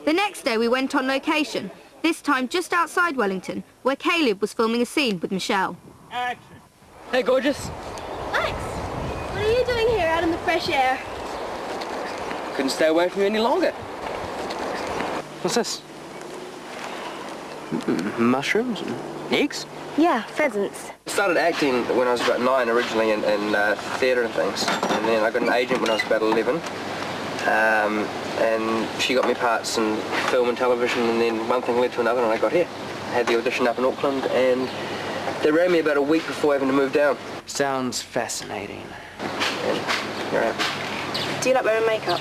The next day we went on location, this time just outside Wellington, where Caleb was filming a scene with Michelle. Action. Hey, gorgeous. Alex, what are you doing here out in the fresh air? Couldn't stay away from you any longer. What's this? Mushrooms and eggs? Yeah, pheasants. I started acting when I was about 9 originally in theatre and things, and then I got an agent when I was about 11, and she got me parts in film and television, and then one thing led to another and I got here. I had the audition up in Auckland and they rang me about a week before having to move down. Sounds fascinating. And here I am. Do you like wearing makeup?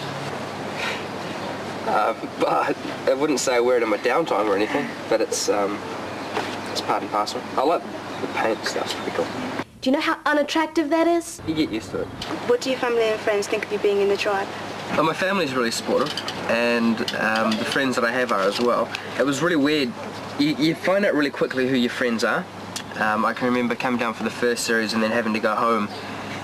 But I wouldn't say I wear it in my downtime or anything, but it's part and parcel. I like the paint stuff, it's pretty cool. Do you know how unattractive that is? You get used to it. What do your family and friends think of you being in the tribe? Well, my family's really supportive, and the friends that I have are as well. It was really weird. You find out really quickly who your friends are. I can remember coming down for the first series and then having to go home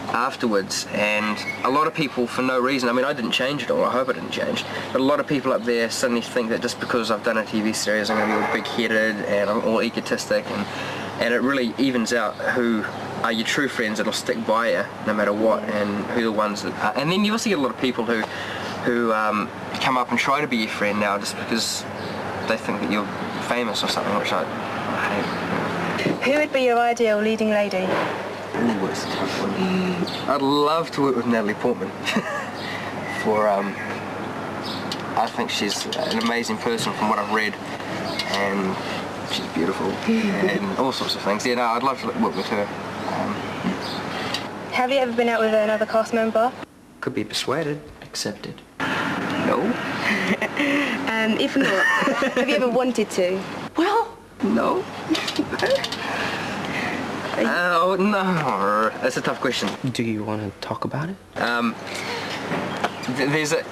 afterwards, and a lot of people, for no reason, I mean, I didn't change at all, I hope I didn't change, but a lot of people up there suddenly think that just because I've done a TV series I'm going to be all big-headed and I'm all egotistic, and it really evens out who are your true friends that'll stick by you no matter what, and who the ones that are. And then you also get a lot of people who come up and try to be your friend now just because they think that you're famous or something, which I hate. Who would be your ideal leading lady? What's a tough one? I'd love to work with Natalie Portman. I think she's an amazing person from what I've read, and she's beautiful, and all sorts of things. Yeah, no, I'd love to work with her. Have you ever been out with another cast member? Could be persuaded, accepted. No. If not, have you ever wanted to? Well, no. Oh, no. That's a tough question. Do you want to talk about it?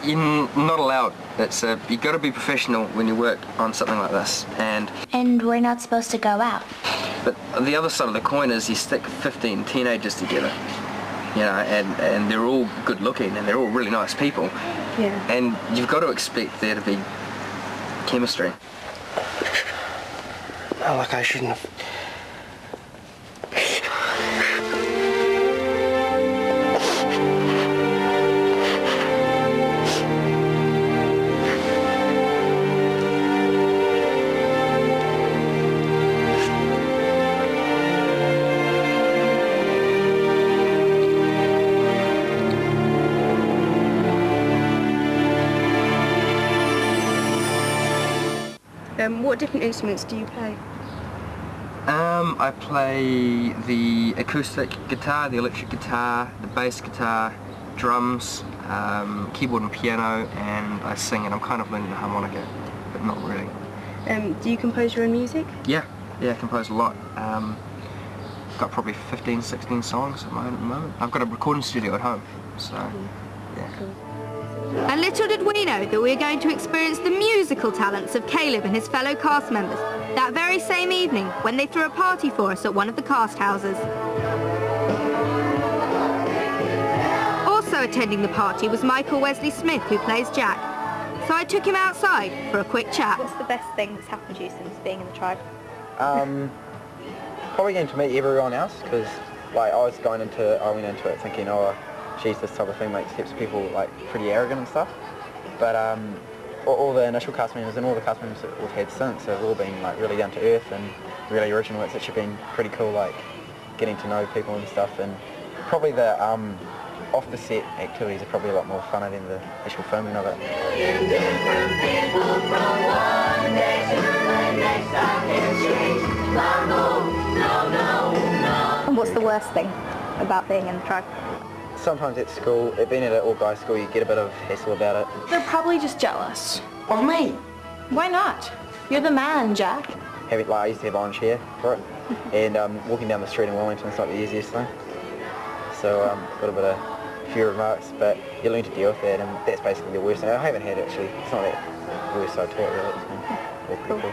You're not allowed. You've got to be professional when you work on something like this. And we're not supposed to go out. But the other side of the coin is you stick 15 teenagers together, you know, and they're all good looking and they're all really nice people. Yeah. And you've got to expect there to be chemistry. Oh, like I shouldn't have... What different instruments do you play? I play the acoustic guitar, the electric guitar, the bass guitar, drums, keyboard and piano, and I sing, and I'm kind of learning the harmonica, but not really. Do you compose your own music? Yeah, I compose a lot. Got probably 15, 16 songs at the moment. I've got a recording studio at home, so yeah. Cool. And little did we know that we were going to experience the musical talents of Caleb and his fellow cast members that very same evening when they threw a party for us at one of the cast houses. Also attending the party was Michael Wesley Smith, who plays Jack. So I took him outside for a quick chat. What's the best thing that's happened to you since being in the tribe? Probably getting to meet everyone else, because like I went into it thinking, oh, geez, this type of thing makes people like pretty arrogant and stuff. But all the initial cast members and all the cast members that we've had since have all been like really down to earth and really original. It's actually been pretty cool, like getting to know people and stuff. And probably the off the set activities are probably a lot more funner than the actual filming of it. And what's the worst thing about being in the tribe? Sometimes at school, being at an all-guys school, you get a bit of hassle about it. They're probably just jealous. Of me. Why not? You're the man, Jack. I used to have orange hair for it, and walking down the street in Wellington is not the easiest thing. So got a bit of few remarks, but you learn to deal with that, and that's basically the worst thing. I haven't had actually. It's not that worst I taught really. It's been pretty cool.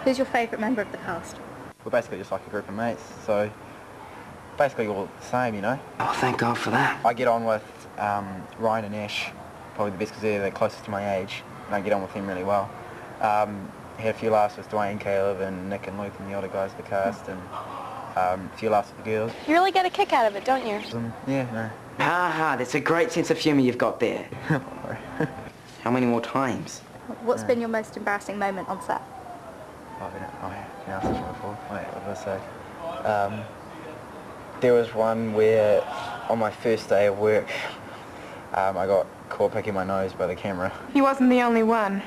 Who's your favourite member of the cast? We're basically just like a group of mates, so basically all the same, you know. Oh, thank God for that. I get on with Ryan and Ash, probably the best because they're the closest to my age, get on with them really well. Had a few laughs with Dwayne, Caleb, and Nick and Luke and the other guys of the cast, and a few laughs with the girls. You really get a kick out of it, don't you? Yeah, no. That's a great sense of humour you've got there. How many more times? What's been your most embarrassing moment on set? Oh, you asked this one before. Wait, what did I say? There was one where, on my first day of work, I got caught picking my nose by the camera. He wasn't the only one,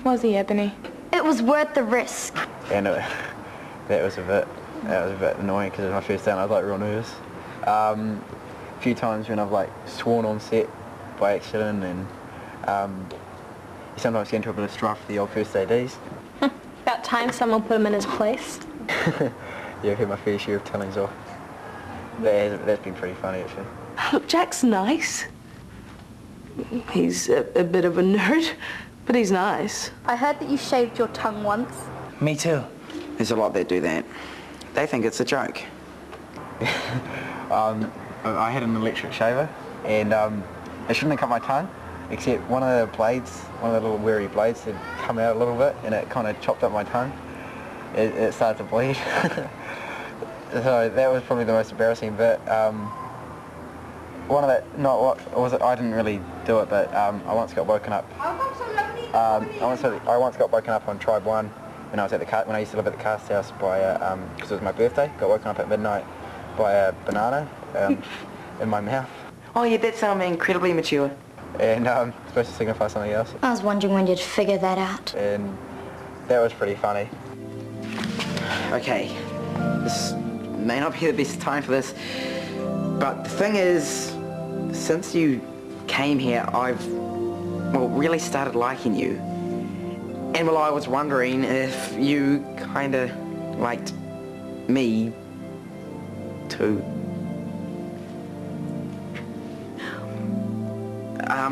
was he, Ebony? It was worth the risk. And that was a bit annoying because it was my first day and I was like real nervous. A few times when I've like sworn on set by accident, and you sometimes get into a bit of strife with the old first ADs. About time someone put him in his place. Yeah, I've had my fair share of tellings off. That's been pretty funny actually. Look, Jack's nice. He's a bit of a nerd, but he's nice. I heard that you shaved your tongue once. Me too. There's a lot that do that. They think it's a joke. I had an electric shaver, and it shouldn't have cut my tongue, except one of the blades, one of the little weary blades had come out a little bit, and it kind of chopped up my tongue. It started to bleed. So that was probably the most embarrassing bit. One of the, not what was it? I didn't really do it, but I once got woken up. I once got woken up on Tribe 1 when I was at when I used to live at the cast house by because it was my birthday. Got woken up at midnight by a banana in my mouth. Oh yeah, that's incredibly mature. And supposed to signify something else. I was wondering when you'd figure that out. And that was pretty funny. Okay, this may not be the best time for this, but the thing is, since you came here, I've, really started liking you. And I was wondering if you kinda liked me too.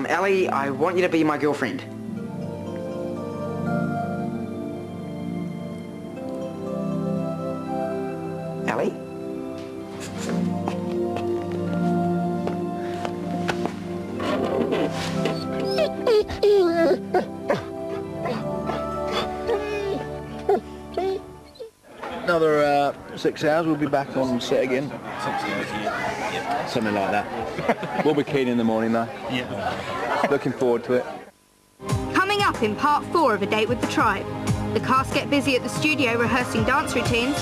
Ellie, I want you to be my girlfriend. Ellie? Another 6 hours, we'll be back on set again. 6 hours, yeah. Something like that. We'll be keen in the morning though. Yeah. Looking forward to it. Coming up in part 4 of A Date with the Tribe, the cast get busy at the studio rehearsing dance routines.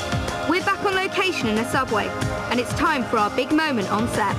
We're back on location in a subway, and it's time for our big moment on set.